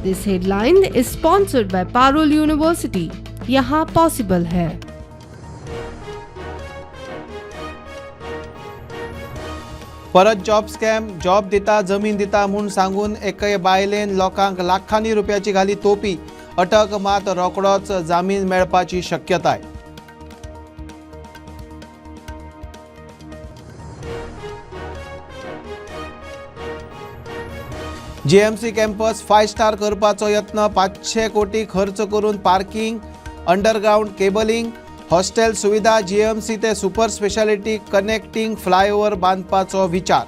This headline is sponsored by Parul University. यहाँ possible है। परत जॉब स्कॅम, जॉब दिता जमीन दिता म्हूण सांगून एके बायलेन लोकांक लाखांनी रुपयाची घाली तोपी, अटक मात रोकडोच जामीन मेळपाची शक्यताय। जीएमसी कॅम्पस 5 स्टार करपाचो यत्न, 500 कोटी खर्च करून पार्किंग, अंडरग्राउंड केबलिंग, हॉस्टेल सुविधा, जीएमसी ते सुपर स्पेशालिटी कनेक्टिंग फ्लायओव्हर बांदपाचो विचार।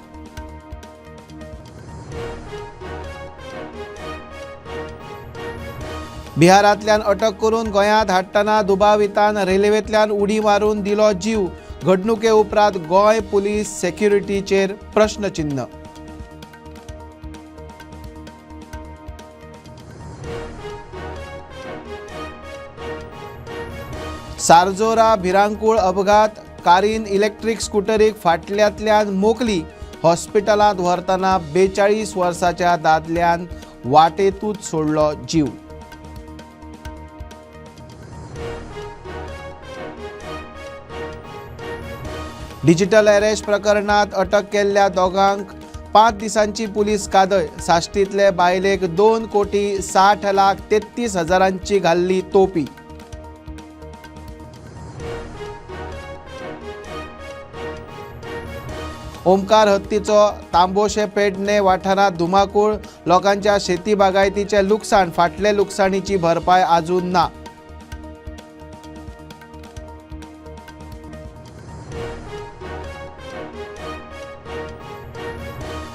बिहारांतल्यान अटक करून गोंयांत हाडटना दुबावितान रेल्वेंतल्यान उडी मारून दिलो जीव, घडणुके उपरांत गोंय पुलीस सेक्युरिटीचेर प्रश्नचिन्ह। सारजोरा भिरांकूळ अपघात, कारीन इलेक्ट्रिक स्कूटरीक फाटल्यांतल्यान मोखली, हॉस्पिटलांत व्हरतना 42 वर्साच्या दादल्यान वाटेतूच सोडलो जीव। डिजिटल अरेस्ट प्रकरणात अटक केल्ल्या दोगांक 5 दिसांची पुलीस कादय, साश्टीतले बायलेक 2,60,33,000ची घाल्ली तोपी। ओमकार हत्तीचो तांबोशे पेडणे वाठारात धुमाकूळ, लोकांच्या शेती बागायतीचे लुकसाण, फाटले लुकसाणीची भरपाय अजून ना।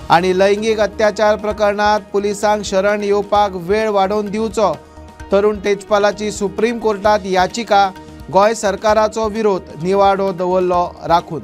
आणि लैंगिक अत्याचार प्रकरणात पुलिसांक शरण येवपाक वेळ वाडोवन दिवचो, तरुण तेजपालाची सुप्रीम कोर्टात याचिका, गोंय सरकाराचो विरोध, निवाडो दवरलो राखून।